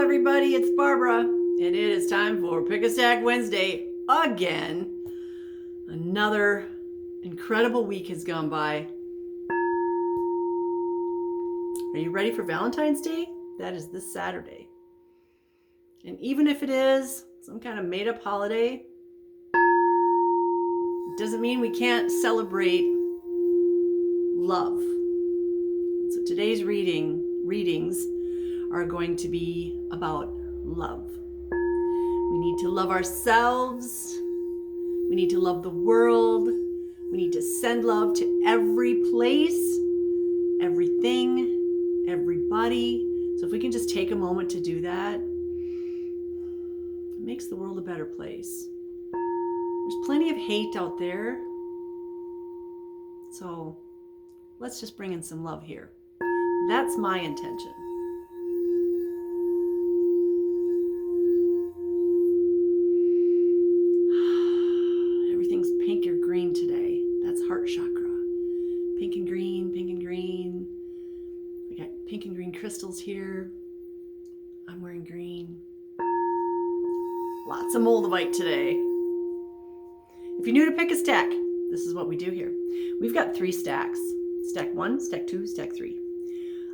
everybody, it's Barbara, and it is time for Pick a Stack Wednesday again. Another incredible week has gone by. Are you ready for Valentine's Day? That is this Saturday. And even if it is some kind of made-up holiday, it doesn't mean we can't celebrate love. So today's readings are going to be about love. We need to love ourselves. We need to love the world. We need to send love to every place, everything, everybody. So if we can just take a moment to do that, it makes the world a better place. There's plenty of hate out there. So let's just bring in some love here. That's my intention. Everything's pink or green today. That's heart chakra. Pink and green, pink and green. We got pink and green crystals here. I'm wearing green. Lots of moldavite today. If you're new to Pick a Stack, this is what we do here. We've got 3 stacks. Stack 1, stack 2, stack 3.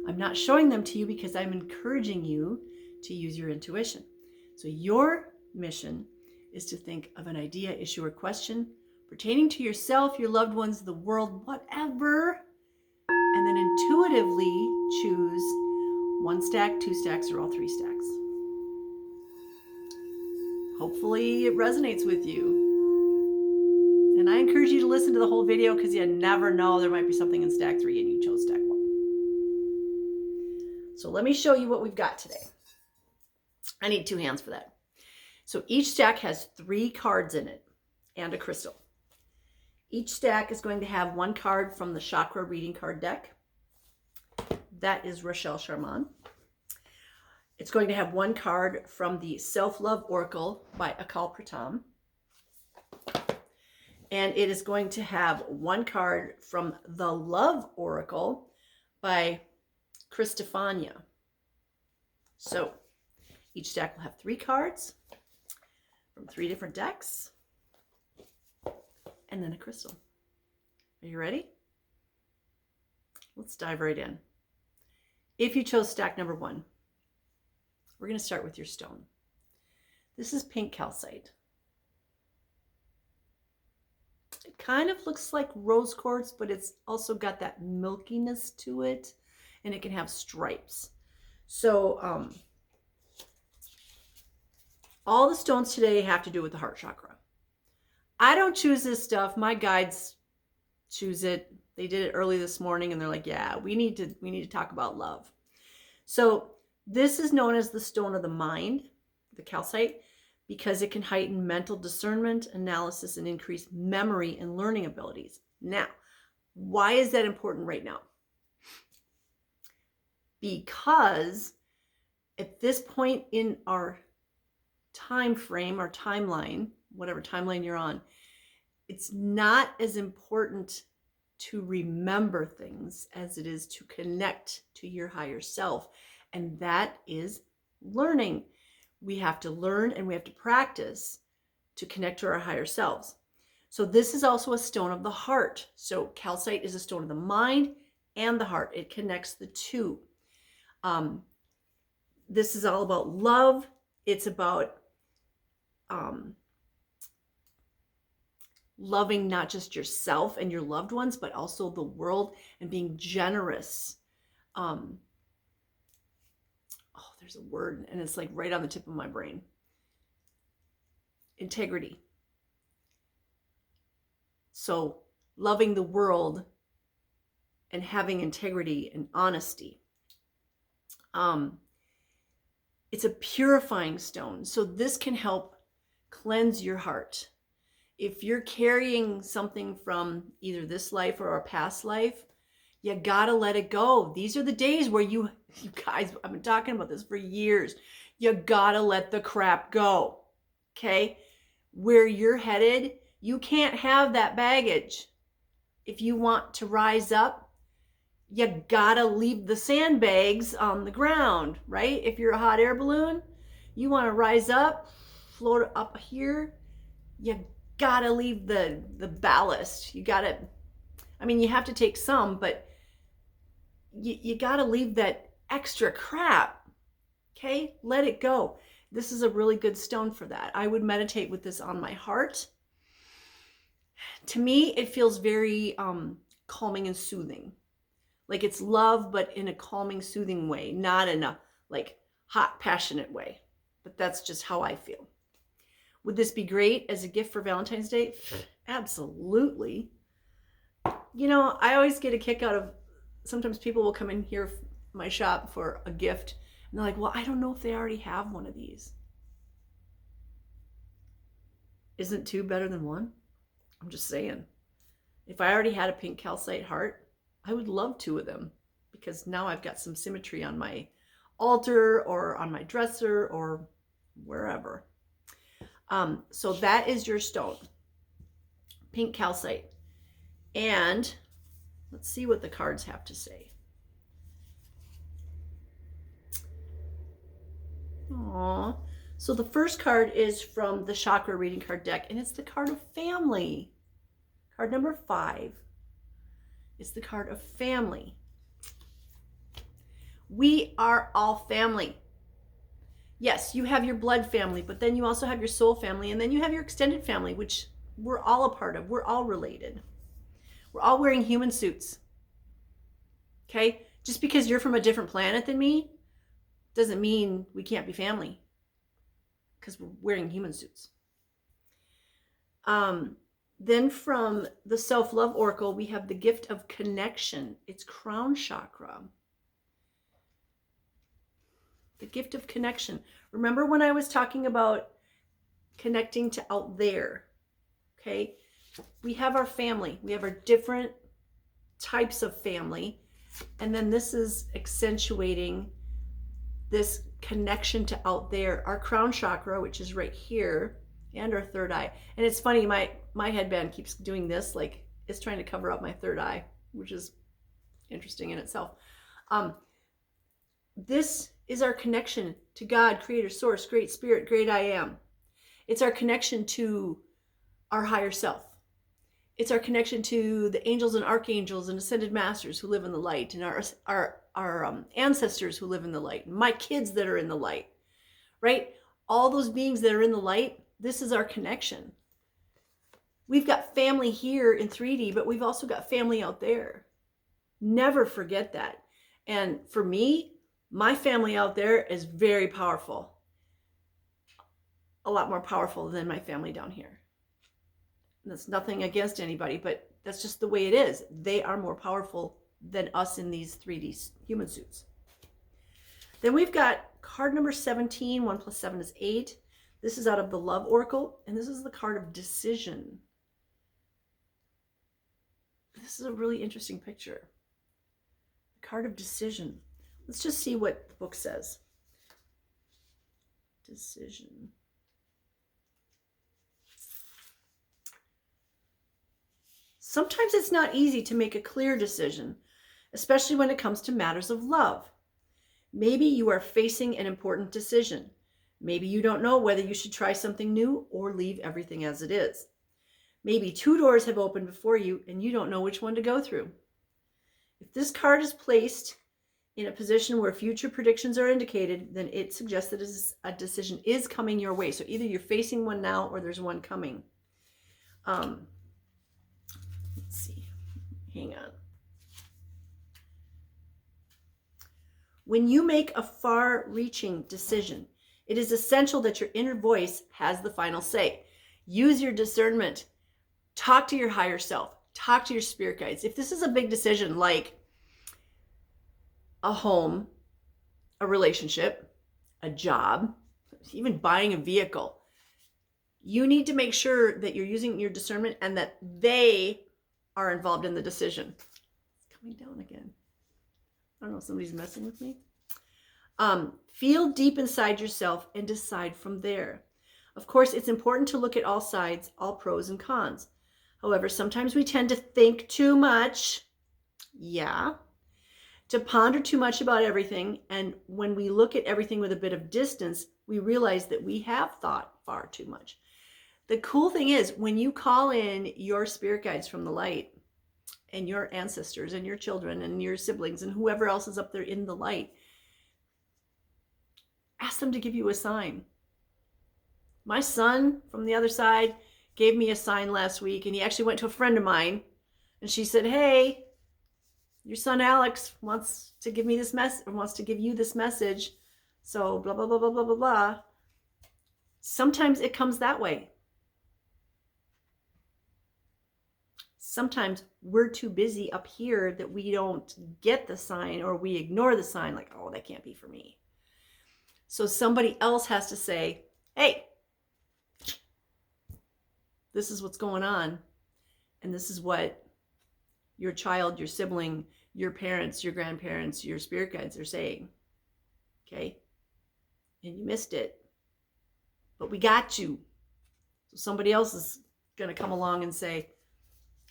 I'm not showing them to you because I'm encouraging you to use your intuition. So your mission is to think of an idea, issue, or question pertaining to yourself, your loved ones, the world, whatever, and then intuitively choose 1 stack, 2 stacks, or all 3 stacks. Hopefully it resonates with you. And I encourage you to listen to the whole video because you never know, there might be something in stack 3 and you chose stack 1. So let me show you what we've got today. I need 2 hands for that. So each stack has 3 cards in it and a crystal. Each stack is going to have 1 card from the Chakra Reading Card deck. That is Rochelle Charman. It's going to have 1 card from the Self-Love Oracle by Akal Pratam. And it is going to have 1 card from the Love Oracle by Christofania. So each stack will have 3 cards from 3 different decks and then a crystal. Are you ready? Let's dive right in. If you chose stack number 1, we're going to start with your stone. This is pink calcite. It kind of looks like rose quartz, but it's also got that milkiness to it, and it can have stripes. So all the stones today have to do with the heart chakra. I don't choose this stuff. My guides choose it. They did it early this morning, and they're like, yeah, we need to talk about love. So this is known as the stone of the mind, the calcite, because it can heighten mental discernment, analysis, and increase memory and learning abilities. Now, why is that important right now? Because at this point in our time frame, our timeline, whatever timeline you're on, it's not as important to remember things as it is to connect to your higher self. And that is learning. We have to learn and we have to practice to connect to our higher selves. So this is also a stone of the heart. So calcite is a stone of the mind and the heart. It connects the two. This is all about love. It's about loving not just yourself and your loved ones, but also the world and being generous. There's a word and it's like right on the tip of my brain. Integrity. So loving the world and having integrity and honesty. It's a purifying stone. So this can help cleanse your heart. If you're carrying something from either this life or a past life, you gotta let it go. These are the days where you guys, I've been talking about this for years. You gotta let the crap go, okay? Where you're headed, you can't have that baggage. If you want to rise up, you gotta leave the sandbags on the ground, right? If you're a hot air balloon, you want to rise up, float up here, you gotta leave the ballast. You gotta, I mean, you have to take some, but you gotta leave that extra crap. Okay, let it go. This is a really good stone for that. I would meditate with this on my heart. To me, it feels very calming and soothing. Like it's love, but in a calming, soothing way, not in a like hot, passionate way. But that's just how I feel. Would this be great as a gift for Valentine's Day? Absolutely. You know, I always get a kick out of, sometimes people will come in here, my shop, for a gift. And they're like, well, I don't know if they already have one of these. Isn't two better than one? I'm just saying. If I already had a pink calcite heart, I would love two of them, because now I've got some symmetry on my altar or on my dresser or wherever. So that is your stone, pink calcite. And let's see what the cards have to say. Aww. So the first card is from the chakra reading card deck, and it's the card of family. Card number 5 is the card of family. We are all family. Yes, you have your blood family, but then you also have your soul family, and then you have your extended family, which we're all a part of. We're all related. We're all wearing human suits. Okay? Just because you're from a different planet than me doesn't mean we can't be family, because we're wearing human suits. Then from the Self-Love Oracle, we have the gift of connection. It's crown chakra. The gift of connection. Remember when I was talking about connecting to out there? Okay? We have our family. We have our different types of family. And then this is accentuating this connection to out there. Our crown chakra, which is right here, and our third eye. And it's funny, my headband keeps doing this, like it's trying to cover up my third eye, which is interesting in itself. This is our connection to God, Creator, Source, Great Spirit, Great I Am. It's our connection to our higher self. It's our connection to the angels and archangels and ascended masters who live in the light, and our ancestors who live in the light, my kids that are in the light, right? All those beings that are in the light, this is our connection. We've got family here in 3D, but we've also got family out there. Never forget that. And for me, my family out there is very powerful. A lot more powerful than my family down here. And that's nothing against anybody, but that's just the way it is. They are more powerful than us in these 3D human suits. Then we've got card number 17. 1 plus 7 is 8. This is out of the Love Oracle, and this is the card of decision. This is a really interesting picture. The card of decision. Let's just see what the book says. Decision. Sometimes it's not easy to make a clear decision, especially when it comes to matters of love. Maybe you are facing an important decision. Maybe you don't know whether you should try something new or leave everything as it is. Maybe 2 doors have opened before you and you don't know which one to go through. If this card is placed in a position where future predictions are indicated, then it suggests that a decision is coming your way. So either you're facing one now or there's one coming. Let's see. Hang on. When you make a far-reaching decision, it is essential that your inner voice has the final say. Use your discernment. Talk to your higher self. Talk to your spirit guides. If this is a big decision like a home, a relationship, a job, even buying a vehicle, you need to make sure that you're using your discernment and that they are involved in the decision. It's coming down again. I don't know, somebody's messing with me. Feel deep inside yourself and decide from there. Of course, it's important to look at all sides, all pros and cons. However, sometimes we tend to think too much. Yeah. to ponder too much about everything. And when we look at everything with a bit of distance, we realize that we have thought far too much. The cool thing is when you call in your spirit guides from the light and your ancestors and your children and your siblings and whoever else is up there in the light, ask them to give you a sign. My son from the other side gave me a sign last week, and he actually went to a friend of mine, and she said, hey, your son Alex wants to give me this message, wants to give you this message. So blah, blah, blah, blah, blah, blah, blah. Sometimes it comes that way. Sometimes we're too busy up here that we don't get the sign, or we ignore the sign like, oh, that can't be for me. So somebody else has to say, hey, this is what's going on. And this is what your child, your sibling, your parents, your grandparents, your spirit guides are saying. Okay? And you missed it. But we got you. So somebody else is going to come along and say,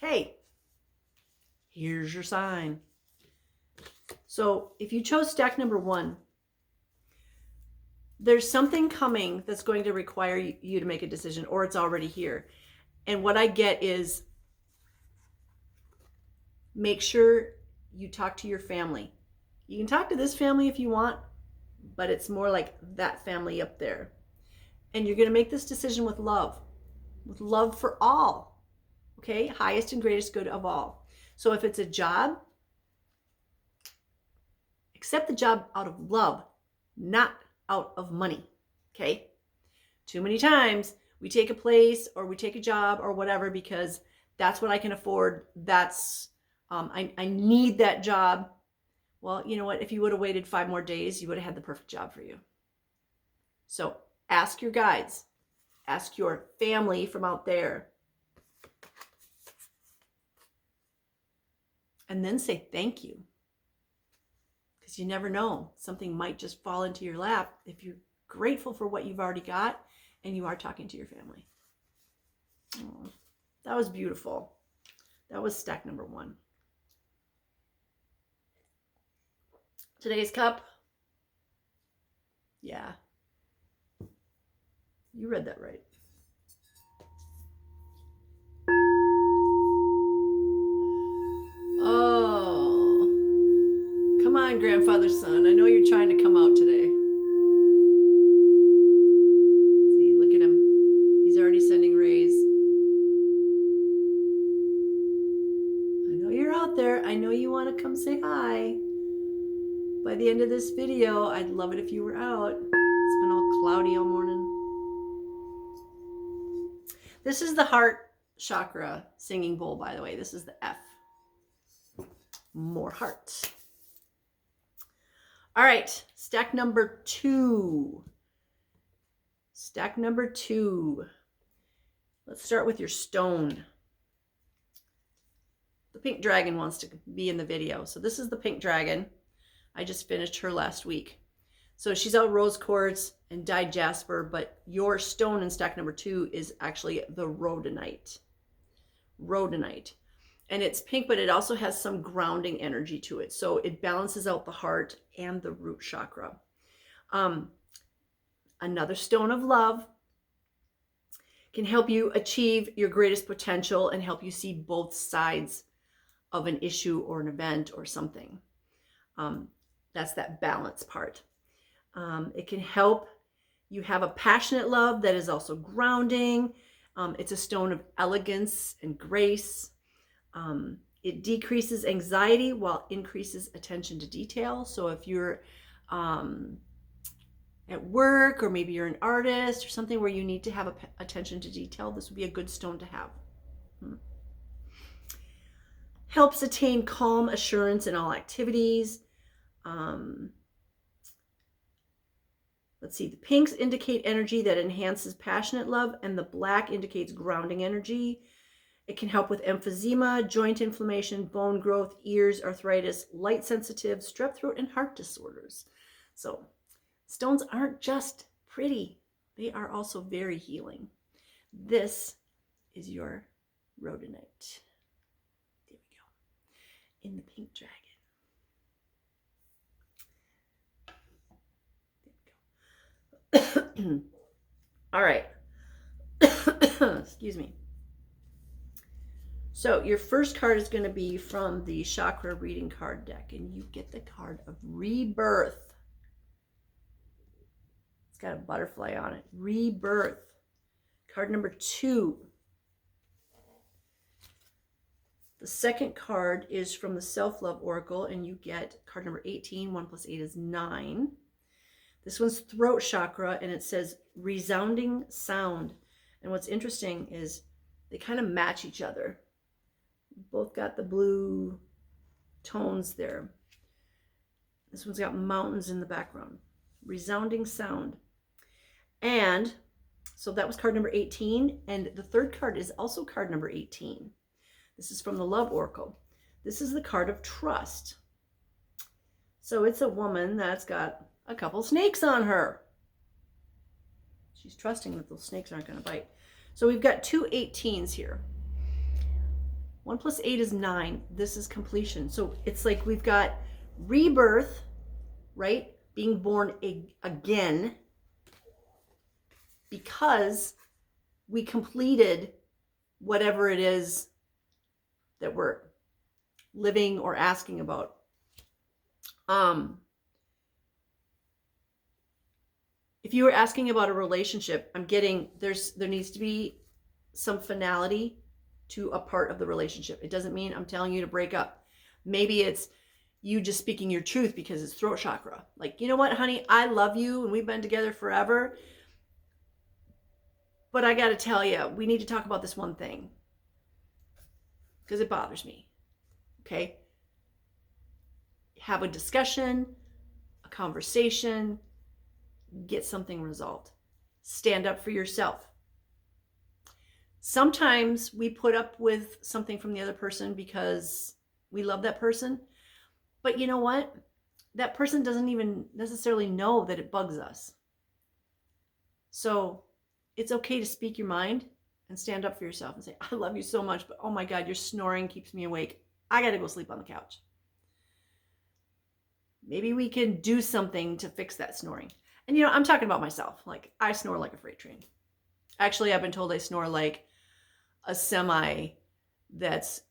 hey, here's your sign. So if you chose stack number 1, there's something coming that's going to require you to make a decision, or it's already here. And what I get is, make sure you talk to your family. You can talk to this family if you want, but it's more like that family up there. And you're going to make this decision with love for all. Okay? Highest and greatest good of all. So if it's a job, accept the job out of love, not out of money. Okay? Too many times we take a place or we take a job or whatever because that's what I can afford. That's, I need that job. Well, you know what? If you would have waited 5 more days, you would have had the perfect job for you. So ask your guides, ask your family from out there, and then say thank you. Because you never know. Something might just fall into your lap if you're grateful for what you've already got and you are talking to your family. Oh, that was beautiful. That was stack number 1. Today's cup. Yeah. You read that right. Oh. Come on, grandfather's son. I know you're trying to come out today. See, look at him. He's already sending rays. I know you're out there. I know you want to come say hi. By the end of this video, I'd love it if you were out. It's been all cloudy all morning. This is the heart chakra singing bowl, by the way. This is the F. More hearts. All right, stack number 2. Stack number 2. Let's start with your stone. The pink dragon wants to be in the video. So this is the pink dragon. I just finished her last week. So she's out rose quartz and dyed jasper, but your stone in stack number 2 is actually the rhodonite. Rhodonite. And it's pink, but it also has some grounding energy to it. So it balances out the heart and the root chakra. Another stone of love can help you achieve your greatest potential and help you see both sides of an issue or an event or something. That's that balance part. It can help you have a passionate love that is also grounding. It's a stone of elegance and grace. It decreases anxiety while increases attention to detail. So if you're at work, or maybe you're an artist or something where you need to have attention to detail, this would be a good stone to have. Helps attain calm assurance in all activities. Let's see, the pinks indicate energy that enhances passionate love, and the black indicates grounding energy. It can help with emphysema, joint inflammation, bone growth, ears, arthritis, light sensitive, strep throat, and heart disorders. So stones aren't just pretty. They are also very healing. This is your rhodonite. There we go. In the pink dragon. All right. Excuse me. So your first card is going to be from the chakra reading card deck, and you get the card of rebirth. It's got a butterfly on it. Rebirth. Card number 2. The second card is from the Self-Love Oracle, and you get card number 18. 1 plus 8 is 9. This one's throat chakra, and it says resounding sound. And what's interesting is they kind of match each other. Both got the blue tones there. This one's got mountains in the background. Resounding sound. And so that was card number 18. And the third card is also card number 18. This is from the Love Oracle. This is the card of trust. So it's a woman that's got a couple snakes on her. She's trusting that those snakes aren't going to bite. So we've got 2 18s here. 1 plus 8 is 9. This is completion. So it's like we've got rebirth, right? Being born again because we completed whatever it is that we're living or asking about. If you were asking about a relationship, I'm getting there needs to be some finality to a part of the relationship. It doesn't mean I'm telling you to break up. Maybe it's you just speaking your truth because it's throat chakra. Like, you know what, honey, I love you and we've been together forever. But I got to tell you, we need to talk about this one thing because it bothers me. Okay? Have a discussion, a conversation, get something resolved. Stand up for yourself. Sometimes we put up with something from the other person because we love that person. But you know what? That person doesn't even necessarily know that it bugs us. So it's okay to speak your mind and stand up for yourself and say, I love you so much, but oh my God, your snoring keeps me awake. I got to go sleep on the couch. Maybe we can do something to fix that snoring. And you know, I'm talking about myself. Like, I snore like a freight train. Actually, I've been told I snore like a semi that's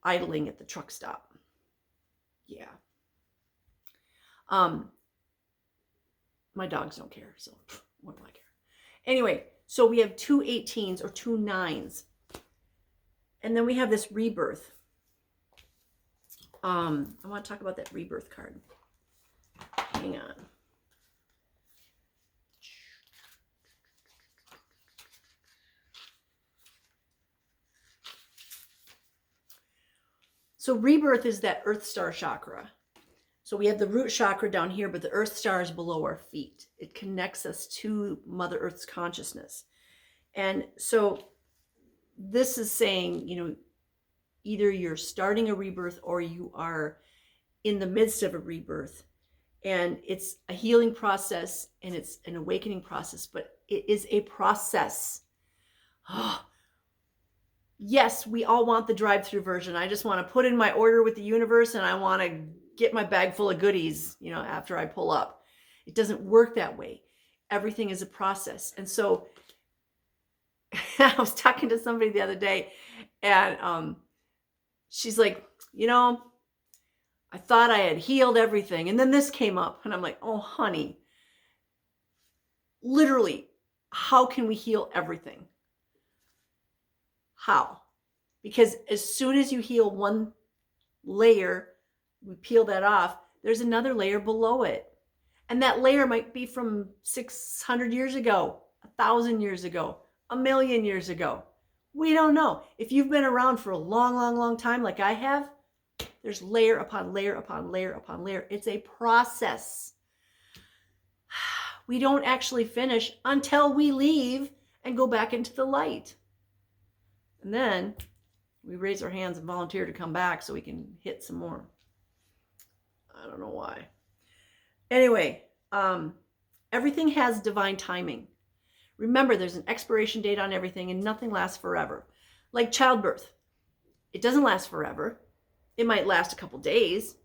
idling at the truck stop. Yeah. My dogs don't care, so what do I care? Anyway, so we have 2 18s or 2 9s. And then we have this rebirth. I want to talk about that rebirth card. Hang on. So rebirth is that Earth Star chakra. So we have the root chakra down here, but the Earth Star is below our feet. It connects us to Mother Earth's consciousness. And so this is saying, you know, either you're starting a rebirth or you are in the midst of a rebirth. And it's a healing process and it's an awakening process, but it is a process. Oh, yes, we all want the drive-through version. I just want to put in my order with the universe and I want to get my bag full of goodies, you know, after I pull up. It doesn't work that way. Everything is a process. And so I was talking to somebody the other day and she's like, you know, I thought I had healed everything. And then this came up and I'm like, oh, honey, literally, how can we heal everything? How? Because as soon as you heal one layer, we peel that off, there's another layer below it. And that layer might be from 600 years ago, 1,000 years ago, 1,000,000 years ago. We don't know. If you've been around for a long, long, long time like I have, there's layer upon layer upon layer upon layer. It's a process. We don't actually finish until we leave and go back into the light. And then we raise our hands and volunteer to come back so we can hit some more. I don't know why. Anyway, everything has divine timing. Remember, there's an expiration date on everything and nothing lasts forever. Like childbirth. It doesn't last forever. It might last a couple days,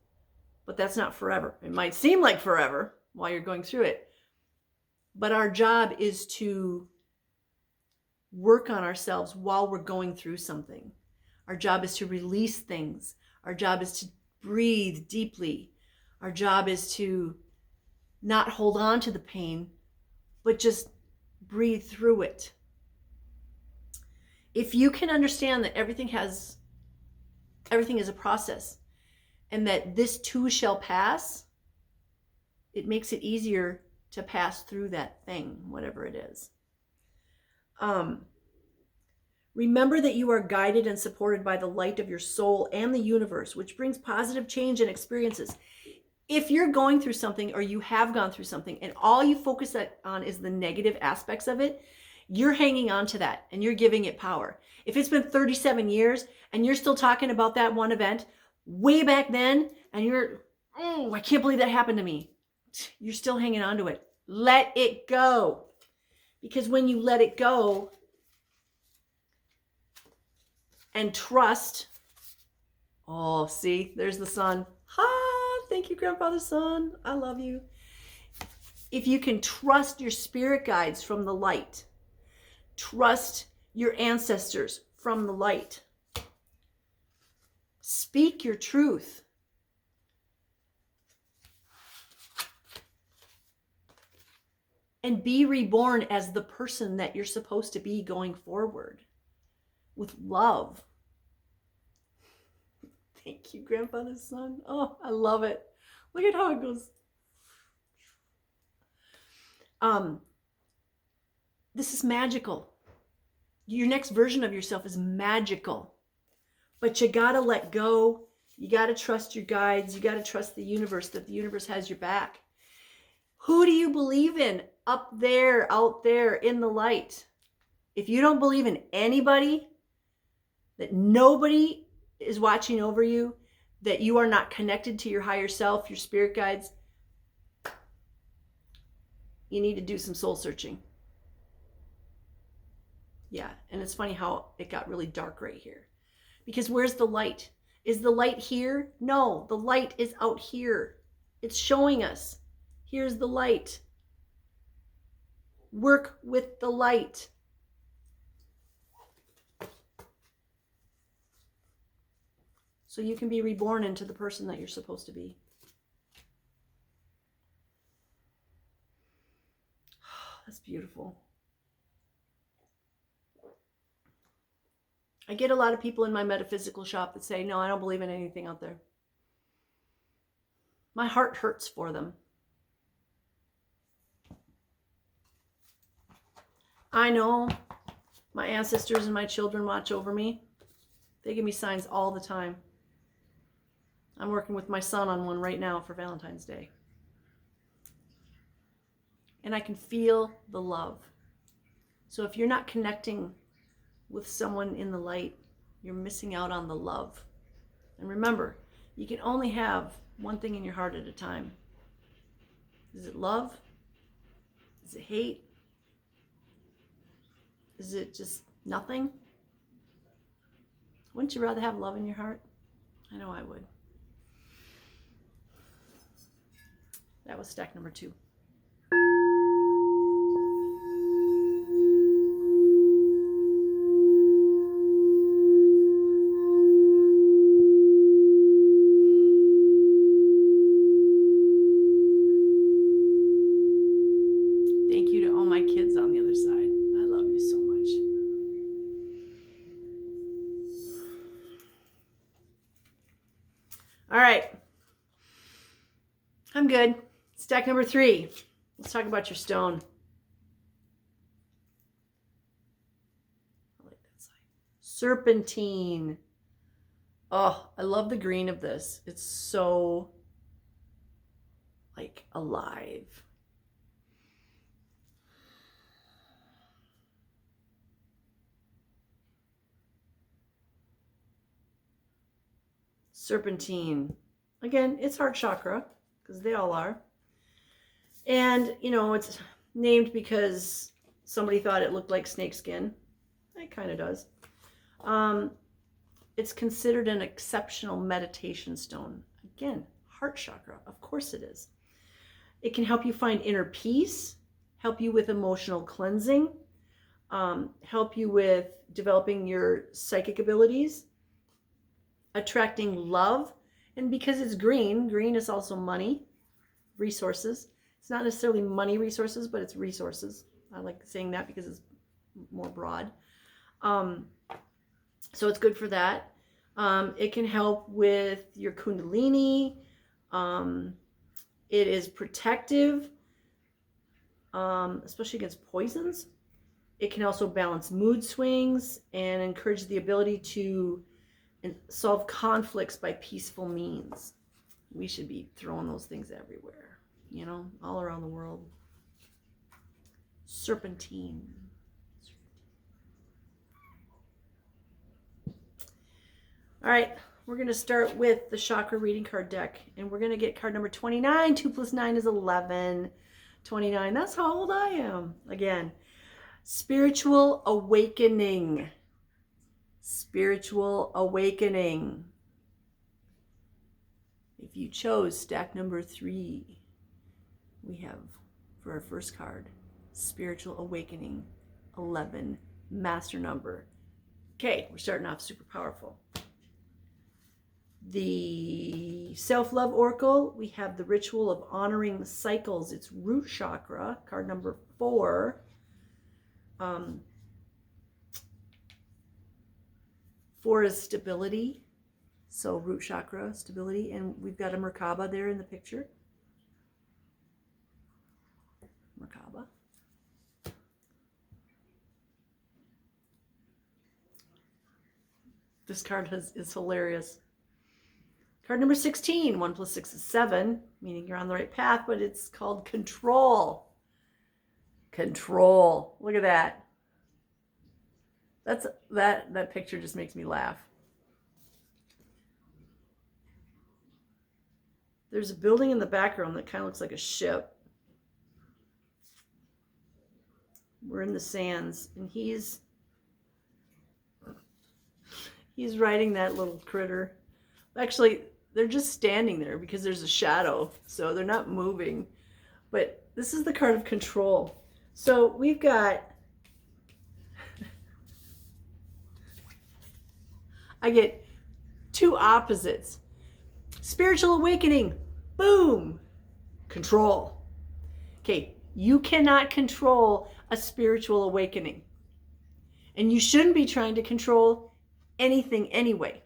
but that's not forever. It might seem like forever while you're going through it. But our job is to work on ourselves while we're going through something. Our job is to release things. Our job is to breathe deeply. Our job is to not hold on to the pain, but just breathe through it. If you can understand that everything is a process and that this too shall pass, it makes it easier to pass through that thing, whatever it is. Remember that you are guided and supported by the light of your soul and the universe, which brings positive change and experiences. If you're going through something or you have gone through something and all you focus on is the negative aspects of it, you're hanging on to that and you're giving it power. If it's been 37 years and you're still talking about that one event way back then and you're, oh, I can't believe that happened to me. You're still hanging on to it. Let it go. Because when you let it go and trust, oh, see, there's the sun. Thank you, Grandfather Sun. I love you. If you can trust your spirit guides from the light, trust your ancestors from the light, speak your truth. And be reborn as the person that you're supposed to be going forward with love. Thank you, Grandfather's Son. Oh, I love it. Look at how it goes. This is magical. Your next version of yourself is magical. But you got to let go. You got to trust your guides. You got to trust the universe, that the universe has your back. Who do you believe in up there, out there in the light? If you don't believe in anybody, that nobody is watching over you, that you are not connected to your higher self, your spirit guides, you need to do some soul searching. Yeah, and it's funny how it got really dark right here. Because where's the light? Is the light here? No, the light is out here. It's showing us. Here's the light. Work with the light. So you can be reborn into the person that you're supposed to be. That's beautiful. I get a lot of people in my metaphysical shop that say, no, I don't believe in anything out there. My heart hurts for them. I know my ancestors and my children watch over me. They give me signs all the time. I'm working with my son on one right now for Valentine's Day. And I can feel the love. So if you're not connecting with someone in the light, you're missing out on the love. And remember, you can only have one thing in your heart at a time. Is it love? Is it hate? Is it just nothing? Wouldn't you rather have love in your heart? I know I would. That was stack number 2. Thank you to all my kids on the other side. I love you so much. All right. I'm good. Stack number 3. Let's talk about your stone. I like that side. Serpentine. Oh, I love the green of this. It's so like alive. Serpentine. Again, it's heart chakra, because they all are. And, you know, it's named because somebody thought it looked like snakeskin. It kind of does. It's considered an exceptional meditation stone. Again, heart chakra. Of course it is. It can help you find inner peace. help you with emotional cleansing, help you with developing your psychic abilities, attracting love. And because it's green, green is also money, resources. It's not necessarily money resources, but it's resources. I like saying that because it's more broad. So it's good for that. It can help with your kundalini. It is protective, especially against poisons. It can also balance mood swings and encourage the ability to solve conflicts by peaceful means. We should be throwing those things everywhere, all around the world. Serpentine. All right, we're going to start with the chakra reading card deck, and we're going to get card number 29. 2 plus 9 is 11. 29, that's how old I am. Again, spiritual awakening. Spiritual awakening. If you chose stack number 3, we have for our first card, spiritual awakening, 11, master number. Okay, we're starting off super powerful. The self-love oracle, we have the ritual of honoring the cycles. It's root chakra, card number 4. 4 is stability, so root chakra, stability, and we've got a Merkaba there in the picture. Merkaba. This card is hilarious. Card number 16, 1 plus 6 is 7, meaning you're on the right path, but it's called control. Control. Look at that. That picture just makes me laugh. There's a building in the background that kind of looks like a ship. We're in the sands, and he's riding that little critter. Actually, they're just standing there because there's a shadow, so they're not moving. But this is the card of control. So we've got, I get 2 opposites. Spiritual awakening, boom, control. Okay, you cannot control a spiritual awakening. And you shouldn't be trying to control anything anyway.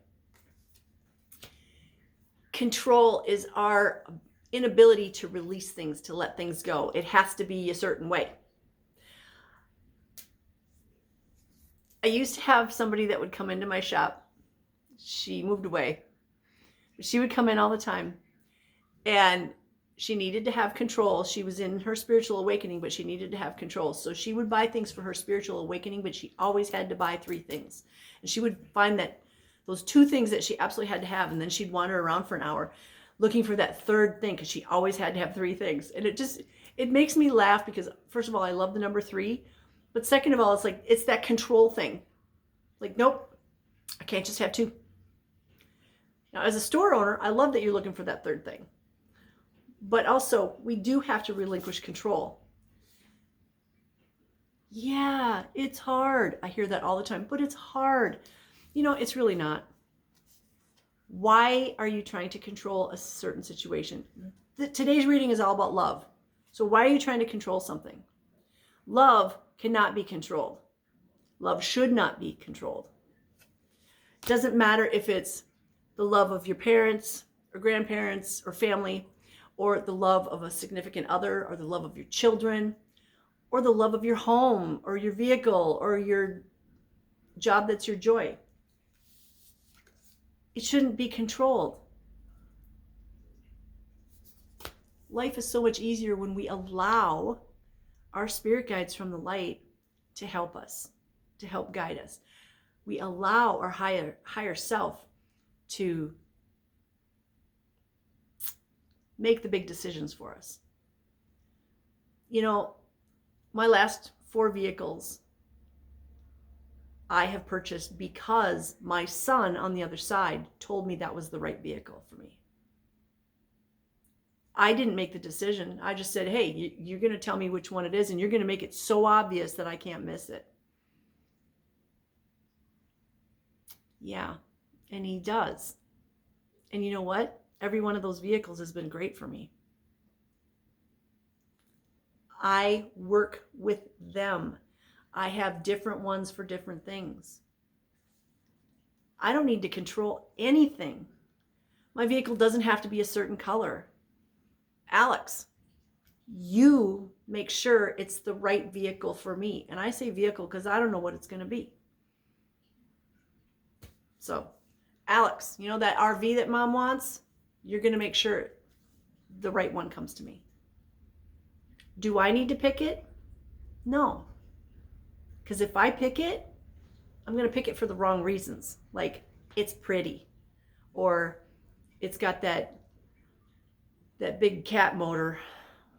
Control is our inability to release things, to let things go. It has to be a certain way. I used to have somebody that would come into my shop. She moved away. She would come in all the time, and she needed to have control. She was in her spiritual awakening, but she needed to have control. So she would buy things for her spiritual awakening, but she always had to buy 3 things. And she would find that those 2 things that she absolutely had to have, and then she'd wander around for an hour looking for that 3rd thing because she always had to have 3 things. And it makes me laugh because, first of all, I love the number 3, but second of all, it's that control thing. Like, nope, I can't just have 2. Now, as a store owner, I love that you're looking for that 3rd thing. But also, we do have to relinquish control. Yeah, it's hard. I hear that all the time, but it's hard. It's really not. Why are you trying to control a certain situation? Today's reading is all about love. So why are you trying to control something? Love cannot be controlled. Love should not be controlled. It doesn't matter if it's the love of your parents or grandparents or family, or the love of a significant other, or the love of your children, or the love of your home, or your vehicle, or your job that's your joy. It shouldn't be controlled. Life is so much easier when we allow our spirit guides from the light to help us, to help guide us. We allow our higher self to make the big decisions for us. My last 4 vehicles I have purchased because my son on the other side told me that was the right vehicle for me. I didn't make the decision. I just said, hey, you're going to tell me which one it is, and you're going to make it so obvious that I can't miss it. Yeah, and he does. And you know what? Every one of those vehicles has been great for me. I work with them. I have different ones for different things. I don't need to control anything. My vehicle doesn't have to be a certain color. Alex, you make sure it's the right vehicle for me. And I say vehicle because I don't know what it's going to be. So, Alex, you know that RV that mom wants? You're going to make sure the right one comes to me. Do I need to pick it? No. Because if I pick it, I'm going to pick it for the wrong reasons. Like, it's pretty, or it's got that big cat motor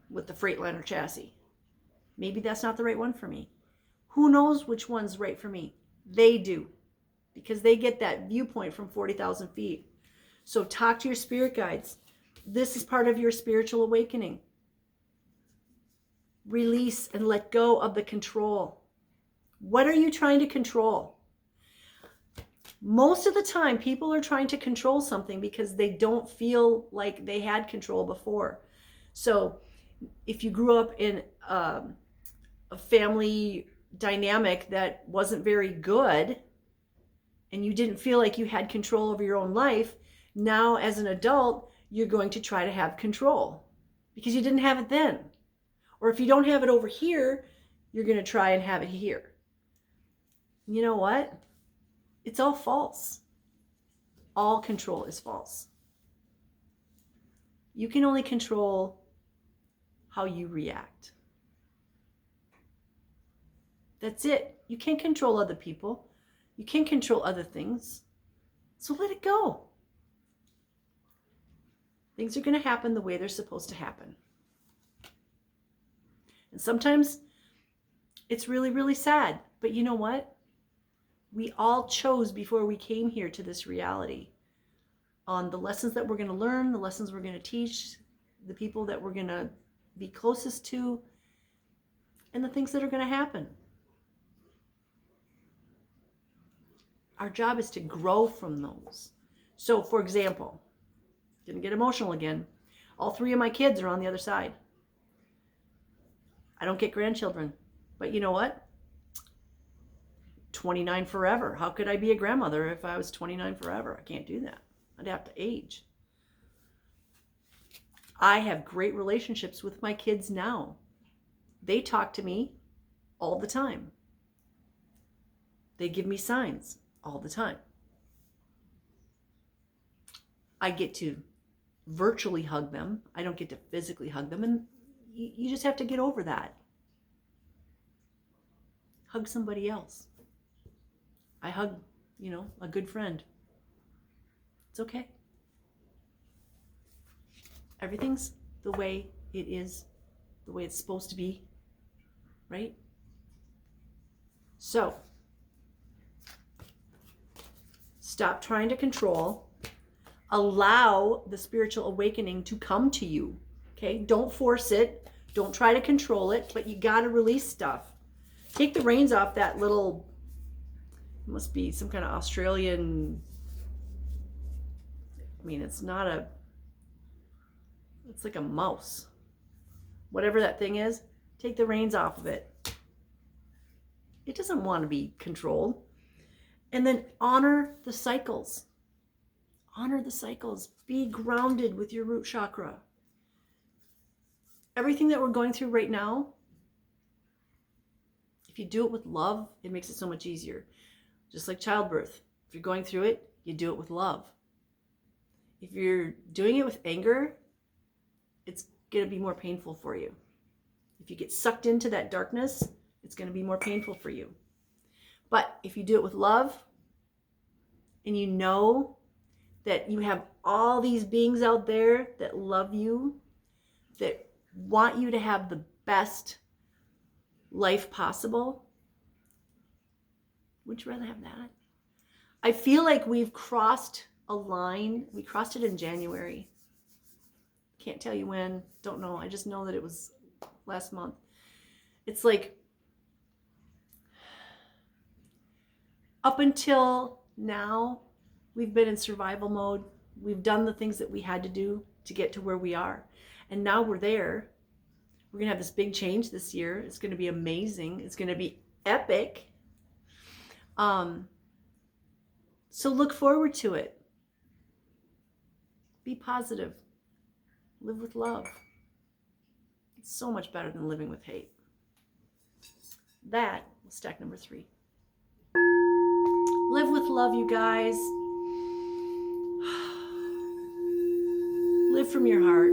with the Freightliner chassis. Maybe that's not the right one for me. Who knows which one's right for me? They do, because they get that viewpoint from 40,000 feet. So talk to your spirit guides. This is part of your spiritual awakening. Release and let go of the control. What are you trying to control? Most of the time, people are trying to control something because they don't feel like they had control before. So if you grew up in a family dynamic that wasn't very good, and you didn't feel like you had control over your own life, now as an adult, you're going to try to have control because you didn't have it then. Or if you don't have it over here, you're going to try and have it here. You know what? It's all false. All control is false. You can only control how you react. That's it. You can't control other people. You can't control other things. So let it go. Things are going to happen the way they're supposed to happen. And sometimes it's really, really sad. But you know what? We all chose before we came here to this reality on the lessons that we're going to learn, the lessons we're going to teach, the people that we're going to be closest to, and the things that are going to happen. Our job is to grow from those. So, for example, gonna get emotional again. All 3 of my kids are on the other side. I don't get grandchildren, but you know what? 29 forever. How could I be a grandmother if I was 29 forever? I can't do that. I'd have to age. I have great relationships with my kids now. They talk to me all the time. They give me signs all the time. I get to virtually hug them. I don't get to physically hug them. And you just have to get over that. Hug somebody else. I hug, a good friend. It's okay. Everything's the way it is, the way it's supposed to be, right? So, stop trying to control. Allow the spiritual awakening to come to you, okay? Don't force it. Don't try to control it, but you got to release stuff. Take the reins off that little, must be some kind of Australian, it's like a mouse. Whatever that thing is, take the reins off of it. It doesn't want to be controlled. And then honor the cycles. Honor the cycles. Be grounded with your root chakra. Everything that we're going through right now, if you do it with love, it makes it so much easier. Just like childbirth. If you're going through it, you do it with love. If you're doing it with anger, it's going to be more painful for you. If you get sucked into that darkness, it's going to be more painful for you. But if you do it with love, and you know that you have all these beings out there that love you, that want you to have the best life possible, would you rather have that? I feel like we've crossed a line. We crossed it in January. Can't tell you when. Don't know. I just know that it was last month. It's like up until now, we've been in survival mode. We've done the things that we had to do to get to where we are. And now we're there. We're going to have this big change this year. It's going to be amazing. It's going to be epic. So look forward to it. Be positive. Live with love. It's so much better than living with hate. That was stack number 3. Live with love, you guys. Live from your heart.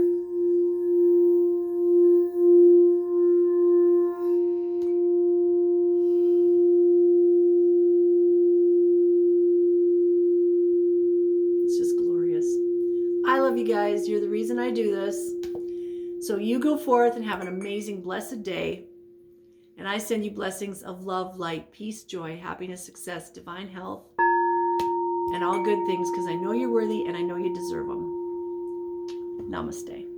It's just glorious. I love you guys. You're the reason I do this. So you go forth and have an amazing, blessed day. And I send you blessings of love, light, peace, joy, happiness, success, divine health, and all good things, because I know you're worthy and I know you deserve them. Namaste.